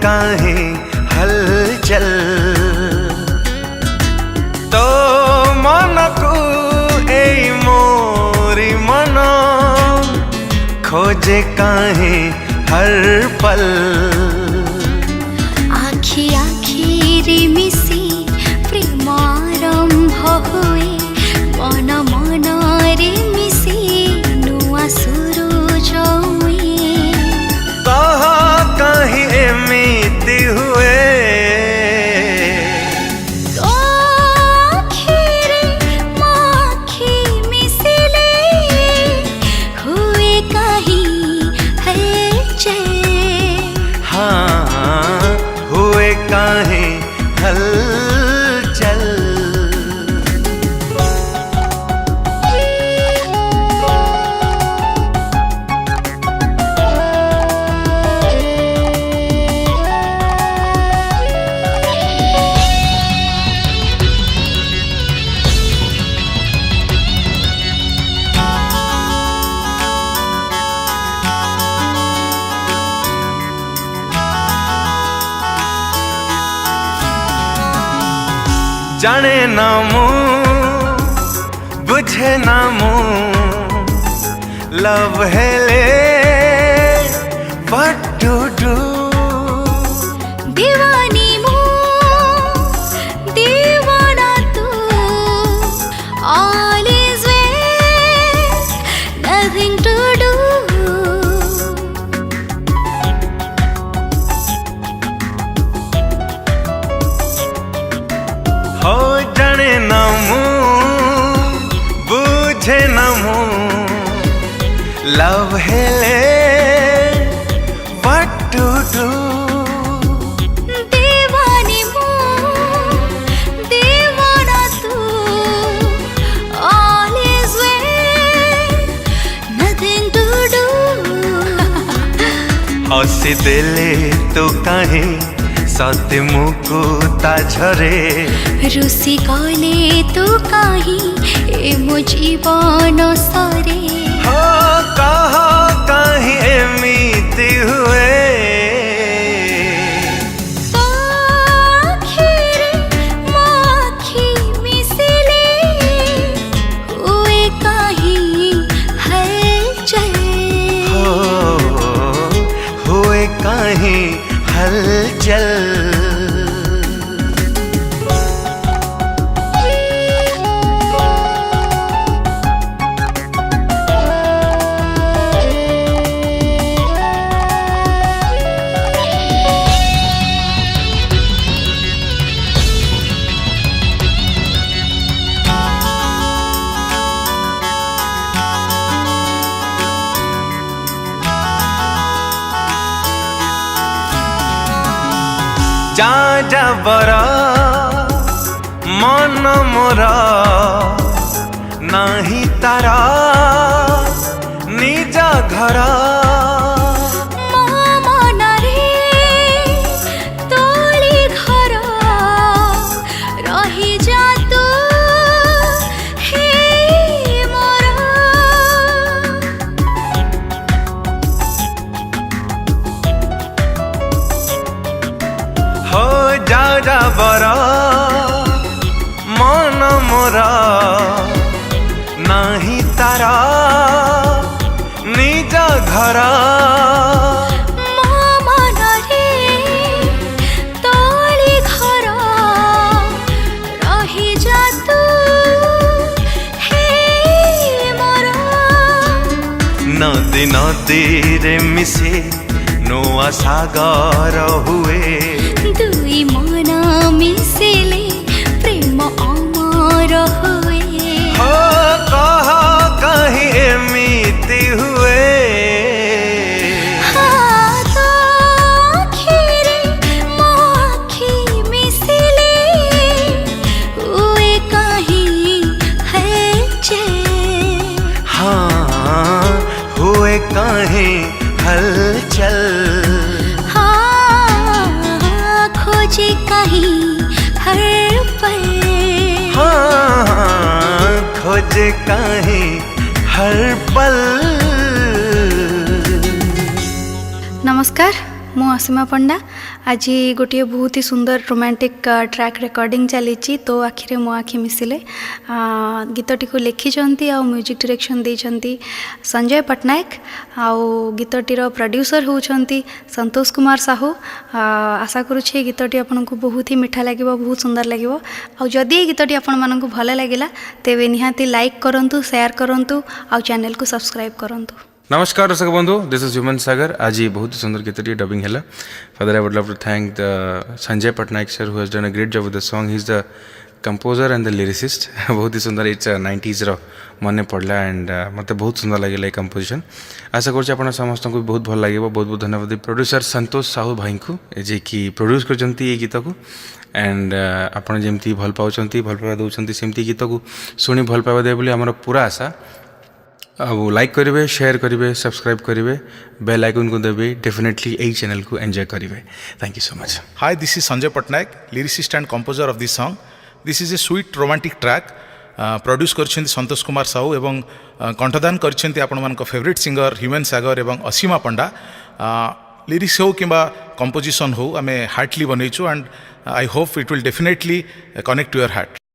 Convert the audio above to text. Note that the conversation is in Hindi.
काहे हलचल तो मन को ए मोरी मन खोजे काहे हर पल आखि आखि रे मिसी प्रेम आरंभ हुए मन मन रे मिसी नुआ सुरुज हुए कह कहीं एमिति हुए तो आखिरे माखी मिसिले हुए कहीं हलचल हाँ हुए काहे हलचल जाने ना मु बुझे ना मु लव हेले व्हाट टू डू दीवानी मो दीवाना तू all is well nothing to do हो जाने ना मु बुझे ना मु लव हेले व्हाट टू डू दीवानी मो दीवाना तू all is well nothing to do हसी देले तो काहे सत्य मुकुता झरे रुसी गले तू काही ए मो जीवन सरे हो कह कहीं एमिति हुए तो आखिरे माखी मिसिले हुए काही हलचल हो हुए काहे हलचल जा जा बरा मन मोरा नाही तारा निज घर मो मनरे तोली घर रही जा तू हे मोर हो जा जा बरा मन मोरा नाही तारा निज घर मो मनरे तोली घर रही जा तू हे मोर नदी नदी रे मिसे नुआ सागर हुए दुई मन मिसिले प्रेम अमर हुए हो कह कहीं एमिति हुए हाँ तो आखिरे माखी मिसिले हुए काही हलचल हाँ हुए काहे हलचल हाँ खोजे काही हर पल हाँ खोजे काहे हर पल। नमस्कार मु असीमा पंडा आज गोटे बहुत ही सुंदर रोमांटिक ट्रैक रिकॉर्डिंग चली तो आखिरे मो आखि मिसिले गीतटी को लिखिं आ म्यूजिक डायरेक्शन देइछंती संजय पट्टनायक आउ गीतटीर प्रोड्यूसर होउछंती संतोष कुमार साहू। आशा करुछे गीतटी आपको बहुत ही मीठा लगे बहुत सुंदर लगे आउ जदि गीतटी आपण मानक भल लगिला तेबे निहाती लाइक करंतु शेयर करंतु आउ चैनल को सब्सक्राइब करंतु। नमस्कार दर्शक बंधु, दिस इज ह्यूमन सागर। आज बहुत ही सुंदर गीत डबिंग है। Further I would love to thank the Sanjay Pattanaik sir who has done a great job with the song. He is the composer and the lyricist. बहुत ही सुंदर इट्स 90s मन पड़ला एंड मत बहुत सुंदर लगे कंपोजिशन। आशा कर समस्त को बहुत भल लगे। बहुत बहुत धन्यवाद प्रोड्यूसर संतोष साहू भाई को जे कि प्रोड्यूस कर गीत को एंड आपड़ जमी भल पाँच भल पाइबा दौरान सेमती गीत को शुणी भल पाइबा दे बोली आमर पूरा आशा। अब लाइक करेंगे, शेयर करेंगे, सब्सक्राइब करेंगे, बेल आइकन को देवे, डेफिनेटली यही चैनल को एंजॉय करेंगे। Thank you so much. Hi, this is Sanjay Patnaik, lyricist and composer of this song. This is a sweet romantic track. Produce करछन्ति संतोष कुमार साहू एवं कंठदान करछन्ति आपण मानक फेवरेट सिंगर ह्यूमन सागर एवं असीमा पंडा। लिरिक्स हो किंबा कंपोजिशन हो आमे हार्टली बनैछु and I hope it will definitely connect to your heart.